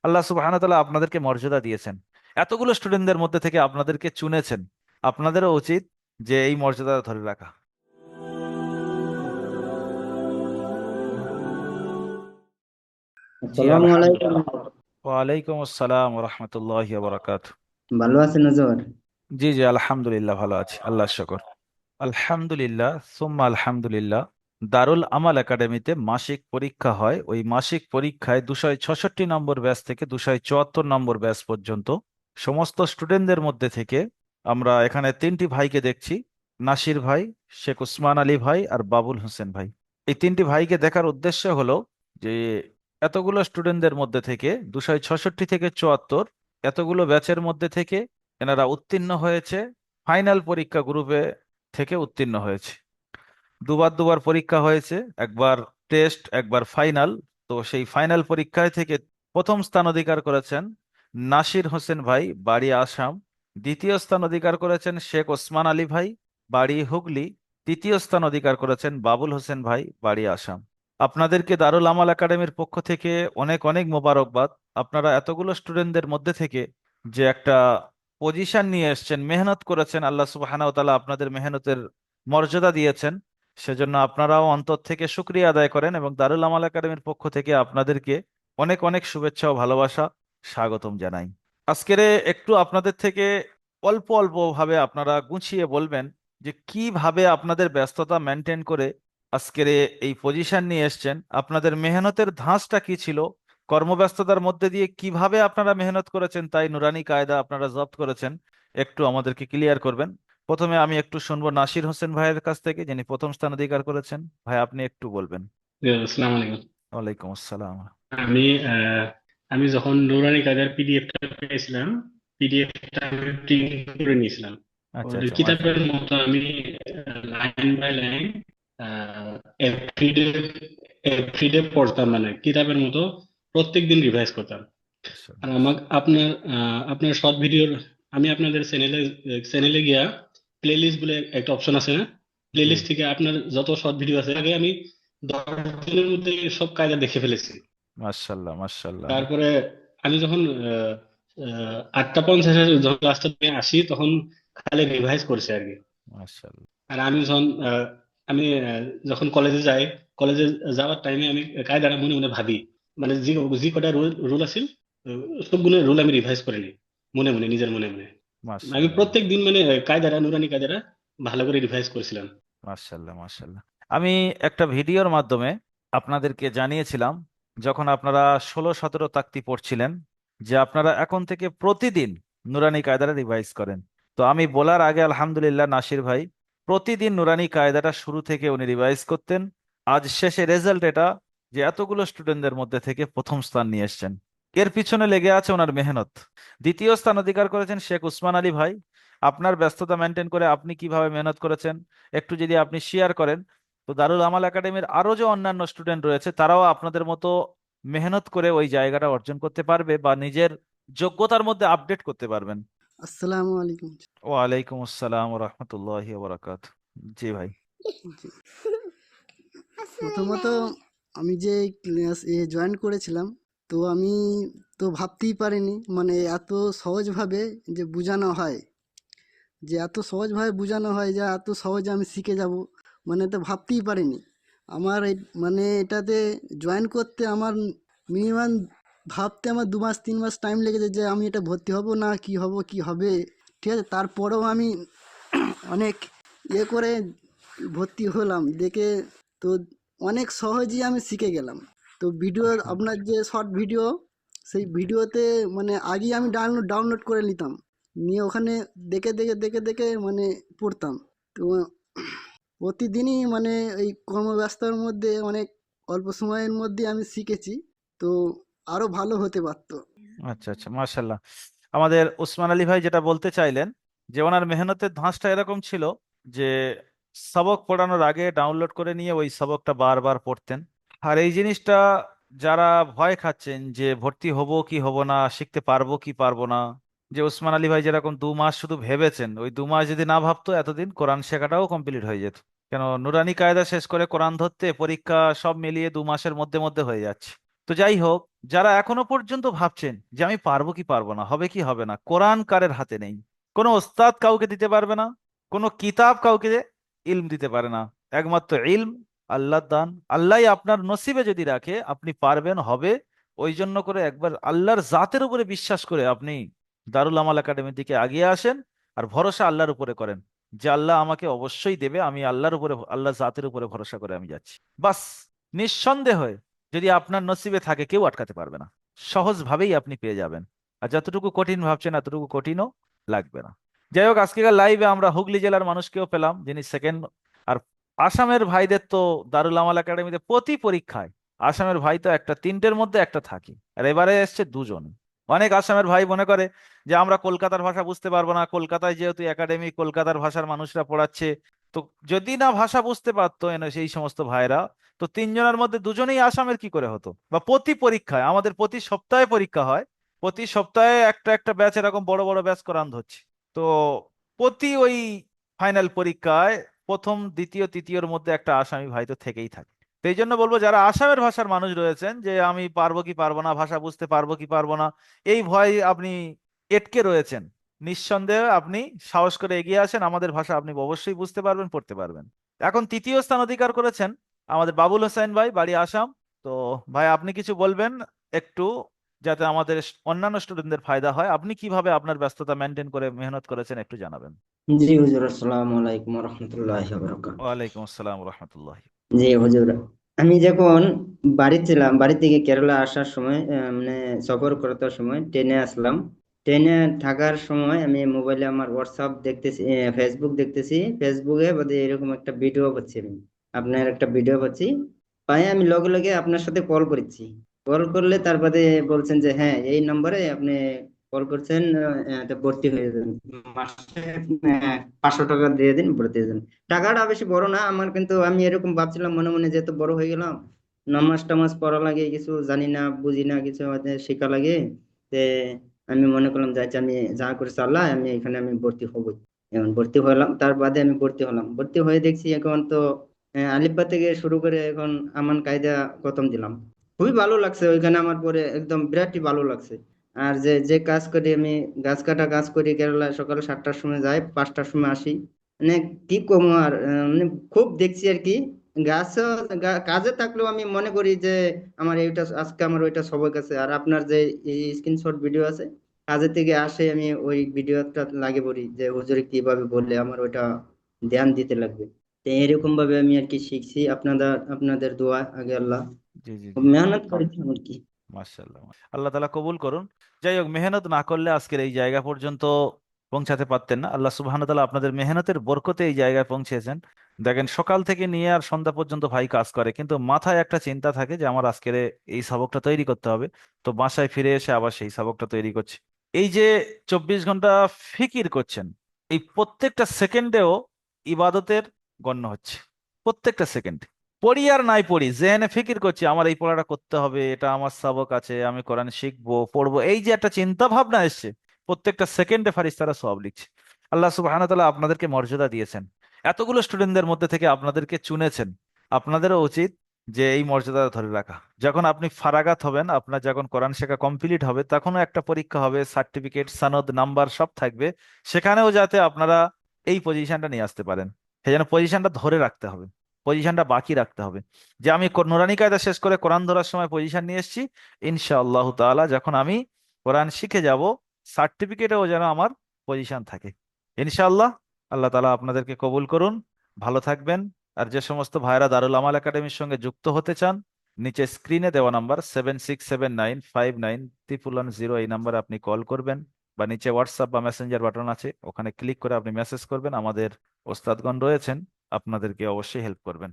আল্লাহ সুবহানাহু ওয়া তাআলা আপনাদেরকে মর্যাদা দিয়েছেন, এতগুলো স্টুডেন্টদের মধ্যে থেকে আপনাদেরকে চুনেছেন। আপনাদেরও উচিত যে এই মর্যাদা ধরে রাখা। জি আসসালামু আলাইকুম। আলহামদুলিল্লাহ। ওয়ালাইকুম আসসালাম ওয়া রাহমাতুল্লাহি ওয়া বারাকাতুহু। ভালো আছেন নজর? জি জি আলহামদুলিল্লাহ, ভালো আছি, আল্লাহর শুকর। আলহামদুলিল্লাহ সুম্মা আলহামদুলিল্লাহ। দারুল আমাল একাডেমিতে মাসিক পরীক্ষা হয়। ওই মাসিক পরীক্ষায় 266 নম্বর ব্যাচ থেকে 274 নম্বর ব্যাচ পর্যন্ত সমস্ত স্টুডেন্টদের মধ্যে থেকে আমরা এখানে তিনটি ভাইকে দেখছি: নাসির ভাই, শেখ উসমান আলী ভাই আর বাবুল হোসেন ভাই। এই তিনটি ভাইকে দেখার উদ্দেশ্য হলো যে এতগুলো স্টুডেন্টদের মধ্যে থেকে 266 থেকে 74, এতগুলো ব্যাচের মধ্যে থেকে এনারা উত্তীর্ণ হয়েছে, ফাইনাল পরীক্ষা গ্রুপে থেকে উত্তীর্ণ হয়েছে। দুবার দুবার পরীক্ষা হয়েছে, একবার টেস্ট একবার ফাইনাল। তো সেই ফাইনাল পরীক্ষায় থেকে প্রথম স্থান অধিকার করেছেন নাসির হোসেন ভাই, বাড়ি আসাম। দ্বিতীয় স্থান অধিকার করেছেন শেখ ওসমান আলী ভাই, বাড়ি হুগলি। তৃতীয় স্থান অধিকার করেছেন বাবুল হোসেন ভাই, বাড়ি আসাম। আপনাদেরকে দারুল আমাল একাডেমির পক্ষ থেকে অনেক অনেক মোবারকবাদ। আপনারা এতগুলো স্টুডেন্টদের মধ্যে থেকে যে একটা পজিশন নিয়ে এসেছেন, মেহনত করেছেন, আল্লাহ সুবহানাহু ওয়া তাআলা আপনাদের মেহনতের মর্যাদা দিয়েছেন। সেজন্য আপনারাও অন্তর থেকে শুকরিয়া আদায় করেন এবং দারুল আমাল একাডেমির পক্ষ থেকে আপনাদেরকে অনেক অনেক শুভেচ্ছা ও ভালোবাসা, স্বাগতম জানাই। আজকের একটু আপনাদের থেকে অল্প অল্প ভাবে আপনারা গুছিয়ে বলবেন যে কিভাবে আপনাদের ব্যস্ততা মেনটেন করে আজকের এই পজিশন নিয়ে এসেছেন, আপনাদের মেহনতের ধাঁচটা কি ছিল, কর্মব্যস্ততার মধ্যে দিয়ে কিভাবে আপনারা মেহনত করেছেন তাই নুরানি কায়দা আপনারা জব্দ করেছেন, একটু আমাদেরকে ক্লিয়ার করবেন। প্রথমে আমি একটু শুনবো নাসির হোসেন ভাইয়ের কাছ থেকে, যিনি প্রথম স্থান অধিকার করেছেন। ভাই আপনি একটু বলবেন। জি, আসসালামু আলাইকুম। ওয়ালাইকুম আসসালাম। আমি আহ, আমি যখন নুরানি কায়দার পিডিএফটা পেয়েছিলাম, পিডিএফটা আমি প্রিন্ট করে নিয়েছিলাম। আচ্ছা ওদের আচ্ছা, কিতাবের মাশাআল্লাহ। মতো আমি line by line everyday everyday পড়তাম, মানে কিতাবের মতো প্রত্যেকদিন রিভাইজ করতাম। আর মাশাআল্লাহ। আমাকে আপনার শর্ট ভিডিওর, আমি আপনাদের চ্যানেলে গিয়া প্লে লিস্ট বলে একটা অপশন আছে না, প্লে জি। লিস্ট থেকে আপনার যত শর্ট ভিডিও আছে আগে আমি 10 দিনের মধ্যে সব কায়দা দেখে ফেলেছি। মাশাআল্লাহ মাশাআল্লাহ। তারপরে আমি যখন 8টা 50-এ যখন ক্লাসটা নিয়ে আসি তখন খালি রিভাইজ করছি আর কি। মাশাআল্লাহ। আর আমি যখন আমি যখন কলেজে যাই, কলেজে যাওয়ার টাইমে আমি কায়দাটা মনে মনে ভাবি, মানে যে যে কটা রুল রুল আছে সবগুলো রুল আমি রিভাইজ করে নিই মনে মনে, নিজের মনে মনে। আমি মাশাআল্লাহ। প্রত্যেক দিন মানে কায়দাটা, নুরানি কায়দাটা ভালো করে রিভাইজ করেছিলাম। মাশাআল্লাহ মাশাআল্লাহ। আমি একটা ভিডিওর মাধ্যমে আপনাদেরকে জানিয়েছিলাম, যখন আপনারা 16-17 তাকতি পড়ছিলেন, যে আপনারা এখন থেকে প্রতিদিন নুরানি কায়দাটা রিভাইজ করেন। তো আমি বলার আগে আলহামদুলিল্লাহ, নাসির ভাই প্রতিদিন নুরানি কায়দাটা শুরু থেকে উনি রিভাইজ করতেন। আজ শেষে রেজাল্ট এটা, যে এতগুলো স্টুডেন্টদের মধ্যে থেকে প্রথম স্থান নিয়ে এসেছেন। এর পিছনে লেগে আছে ওনার মেহনত। দ্বিতীয় স্থান অধিকার করেছেন শেখ উসমান আলী ভাই। আপনার ব্যস্ততা মেনটেন করে আপনি কিভাবে মেহনত করেছেন একটু যদি আপনি শেয়ার করেন, তো দারুল আমাল একাডেমির আরো যে অন্যান্য স্টুডেন্ট রয়েছে তারাও আপনাদের মতো মেহনত করে ওই জায়গাটা অর্জন করতে পারবে বা নিজের যোগ্যতার মধ্যে আপডেট করতে পারবেন। আসসালামু আলাইকুম। ওয়ালাইকুম আসসালাম ওয়া রাহমাতুল্লাহি ওয়া বারাকাতুহু। জি ভাই। জি। প্রথমত আমি যে ক্লাস জয়েন করেছিলাম, তো আমি তো ভাবতেই পারিনি মানে এত সহজভাবে যে বোঝানো হয়, যে এত সহজভাবে বোঝানো হয়, যে এত সহজে আমি শিখে যাব, মানে তো ভাবতেই পারিনি। আমার এই মানে এটাতে জয়েন করতে আমার মিনিমাম ভাবতে আমার 2 মাস 3 মাস টাইম লেগেছে, যে আমি এটা ভর্তি হব না কি হব কি হবে। ঠিক আছে, তারপরেও আমি অনেক করে ভর্তি হলাম দেখে। তো অনেক সহজেই আমি শিখে গেলাম। তো ভিডিও, আপনার আলহামদুলিল্লাহ। যে শর্ট ভিডিও, সেই ভিডিওতে মানে আগেই আমি ডাউনলোড করে নিতাম, নিয়ে ওখানে দেখে দেখে দেখে দেখে মানে পড়তাম। তো প্রতিদিনই মানে এই কর্মব্যস্ততার মধ্যে অনেক অল্প সময়ের মধ্যে আমি শিখেছি। তো আরো ভালো হতে পারতো। আচ্ছা আচ্ছা, মাশাল্লাহ। আমাদের উসমান আলী ভাই যেটা বলতে চাইলেন, যে ওনার মেহনতের ধাঁচটা এরকম ছিল যে সবক পড়ানোর আগে ডাউনলোড করে নিয়ে ওই সবকটা বারবার পড়তেন। আর এই জিনিসটা যারা ভয় খাচ্ছেন যে ভর্তি হব কি হব না, শিখতে পারবো কি পারবো না, যে উসমান আলী ভাই যেরকম 2 মাস শুধু ভেবেছেন, ওই 2 মাস যদি না ভাবতো এতদিন কোরআন শেখাটাও কমপ্লিট হয়ে যেত। কেন নুরানি কায়দা শেষ করে কোরআন ধরতে পরীক্ষা সব মিলিয়ে 2 মাসের মধ্যে মধ্যে হয়ে যাচ্ছে। তো যাই হোক, যারা এখনো পর্যন্ত ভাবছেন যে আমি পারবো কি পারবো না, হবে কি হবে না, কোরআন কারের হাতে নেই। কোনো ওস্তাদ কাউকে দিতে পারবে না, কোনো কিতাব কাউকে ইলম দিতে পারে না। একমাত্র ইলম আল্লাহর দান। আল্লাহই আপনার নসিবে যদি রাখে আপনি পারবেন, হবে। ওই জন্য করে একবার আল্লাহর জাতের উপরে বিশ্বাস করে আপনি দারুল আমাল একাডেমির দিকে এগিয়ে আসেন, আর ভরসা আল্লাহর উপরে করেন যে আল্লাহ আমাকে অবশ্যই দেবে। আমি আল্লাহর উপরে, আল্লাহ জাতের উপরে ভরসা করে আমি যাচ্ছি, বাস। নিঃসন্দেহে যদি আপনার নসিবে থাকে কেউ আটকাতে পারবে না, সহজভাবেই আপনি পেয়ে যাবেন। আর যতটুকু কঠিন ভাবছেন এতটুকু কঠিনও লাগবে না। যাই হোক, আজকেকার লাইভে আমরা হুগলি জেলার মানুষকেও পেলাম যিনি সেকেন্ড। আর আসামের ভাইদের তো দারুল আমাল একাডেমিতে প্রতি পরীক্ষায় আসামের ভাই তো একটা, তিনটের মধ্যে একটা থাকি, আর এবারে এসছে দুজন। অনেক আসামের ভাই মনে করে যে আমরা কলকাতার ভাষা বুঝতে পারবো না, কলকাতায় যেহেতু একাডেমি, কলকাতার ভাষার মানুষরা পড়াচ্ছে। তো যদি না ভাষা বুঝতে পারতো সেই সমস্ত ভাইরা, তো তিনজনের মধ্যে দুজনেই আসামের কি করে হতো? বা প্রতি পরীক্ষায়, আমাদের প্রতি সপ্তাহে পরীক্ষা হয়, প্রতি সপ্তাহে একটা একটা ব্যাচ, এরকম বড় বড় ব্যাচ করান ধরছে। তো প্রতি ওই ফাইনাল পরীক্ষায় প্রথম দ্বিতীয় তৃতীয়র মধ্যে একটা আসামি ভাই তো থেকেই থাকে। তো এই জন্য বলবো, যারা আসামের ভাষার মানুষ রয়েছেন, যে আমি পারবো কি পারবো না, ভাষা বুঝতে পারবো কি পারবো না, এই ভয় আপনি এটকে রয়েছেন, নিঃসন্দেহে আপনি সাহস করে এগিয়ে আসেন। আমাদের ভাষা আপনি অবশ্যই বুঝতে পারবেন, পড়তে পারবেন। এখন তৃতীয় স্থান অধিকার করেছেন আমাদের বাবুল হোসেন ভাই, বাড়ি আসাম। তো ভাই আপনি কিছু বলবেন একটু, যাতে আমাদের অন্যান্য স্টুডেন্টদের ফায়দা হয়। আপনি কিভাবে আপনার ব্যস্ততা মেনটেন করে মেহনত করেছেন একটু জানাবেন। জি হুজুর, আসসালামু আলাইকুম রহমতুল্লাহ বরকাত। ওয়ালাইকুম আসসালাম রহমতুল্লাহ। জি হুজুর, আমি যখন বাড়ি ছিলাম, বাড়ি থেকে কেরালা আসার সময় মানে সফর করতে সময় ট্রেনে আসলাম। ট্রেনে থাকার সময় আমি মোবাইলে আমার হোয়াটসঅ্যাপ দেখতেছি, ফেসবুক দেখতেছি। ফেসবুকে বোধহয় এরকম একটা ভিডিও পাচ্ছি, আমি আপনার একটা ভিডিও পাচ্ছি। পাই আমি লগে লগে আপনার সাথে কল করেছি। কল করলে তারপরে বলছেন যে হ্যাঁ, এই নম্বরে আপনি কল করছেন, তো ভর্তি হয়ে যাবেন। মাসে 500 টাকা দিয়ে দিন, ভর্তি হয়ে যাবেন। টাকাটা বেশি বড় না আমার, কিন্তু আমি এরকম ভাবছিলাম মনে মনে, যেহেতু বড় হয়ে গেলাম, নামাজ টামাজ পড়া লাগে, কিছু জানি না বুঝি না, কিছু আমাদের শেখা লাগে। তে আমি মনে করলাম যে আচ্ছা, আমি যা করে চাল্লাহ, আমি এখানে আমি ভর্তি হবো। এখন ভর্তি হলাম, তার বাদে আমি ভর্তি হলাম। ভর্তি হয়ে দেখছি এখন তো আলিফবা থেকে শুরু করে এখন আমান কায়দা খতম দিলাম। খুবই ভালো লাগছে ওইখানে আমার, পরে একদম বিরাটই ভালো লাগছে। আর যে যে কাজ করি আমি, গাছ কাটা কাজ করি কেরালায়, সকালে 7টার সময় যাই, 5টার সময় আসি। মানে কি কম আর, মানে খুব দেখছি আর কি। গাছ কাজে থাকলেও আমি মনে করি যে আমার এইটা আজকে আমার ওইটা সবার কাছে। আর আপনার যে এই স্ক্রিনশট ভিডিও আছে, কাজের থেকে আসে আমি ওই ভিডিওটা লাগে পড়ি যে হুজুরে কিভাবে বললে আমার ওইটা ধ্যান দিতে লাগবে। তো এরকম ভাবে আমি আর কি শিখছি, আপনাদের আপনাদের দোয়া আগে আল্লাহ। জি জি খুব জি। মেহনত করেছি আর কি। মাশাআল্লাহ, আল্লাহ তাআলা কবুল করুন। যাই হোক, মেহনত না করলে আজকের এই জায়গা পর্যন্ত পৌঁছাতে পারতেন না। আল্লাহ সুবহানাহু ওয়া তাআলা আপনাদের মেহনতের বরকতে এই জায়গায় পৌঁছেছেন। দেখেন, সকাল থেকে নিয়ে আর সন্ধ্যা পর্যন্ত ভাই কাজ করে, কিন্তু মাথায় একটা চিন্তা থাকে যে আমার আজকের এই সবকটা তৈরি করতে হবে। তো বাসায় ফিরে এসে আবার সেই সবকটা তৈরি করছে। এই যে 24 ঘন্টা ফিকির করছেন, এই প্রত্যেকটা সেকেন্ডেও ইবাদতের গণ্য হচ্ছে। প্রত্যেকটা সেকেন্ড, পড়ি আর নাই পড়ি, জেহেনে ফিকির করছি আমার এই পড়াটা করতে হবে, এটা আমার সাবক আছে, আমি কোরআন শিখবো পড়বো, এই যে একটা চিন্তা ভাবনা এসছে, প্রত্যেকটা সেকেন্ডে ফারিস্তারা সওয়াব লিখছে। আল্লাহ সুবহানাহু ওয়া তাআলা আপনাদেরকে মর্যাদা দিয়েছেন, এতগুলো স্টুডেন্টদের মধ্যে থেকে আপনাদেরকে চুনেছেন। আপনাদেরও উচিত যে এই মর্যাদা ধরে রাখা। যখন আপনি ফারাগাত হবেন, আপনার যখন কোরআন শেখা কমপ্লিট হবে, তখনও একটা পরীক্ষা হবে, সার্টিফিকেট, সনদ, নাম্বার সব থাকবে। সেখানেও যাতে আপনারা এই পজিশনটা নিয়ে আসতে পারেন, সেই জন্য পজিশনটা ধরে রাখতে হবে, পজিশনটা বাকি রাখতে হবে। যে আমি নুরানি কায়দা শেষ করে কোরআন ধরার সময় পজিশন নিয়ে এসেছি, ইনশাআল্লাহ তাআলা যখন আমি কোরআন শিখে যাব, সার্টিফিকেটেও যেন আমার পজিশন থাকে ইনশাআল্লাহ। আল্লাহ তাআলা আপনাদেরকে কবুল করুন, ভালো থাকবেন। আর যে সমস্ত ভাইরা দারুল আমাল একাডেমির সঙ্গে যুক্ত হতে চান, নিচে স্ক্রিনে দেওয়া নাম্বার 7679591110, এই নাম্বারে আপনি কল করবেন, বা নিচে হোয়াটসঅ্যাপ বা মেসেঞ্জার বাটন আছে, ওখানে ক্লিক করে আপনি মেসেজ করবেন। আমাদের ওস্তাদগণ রয়েছেন, আপনাদেরকে অবশ্যই হেল্প করবেন।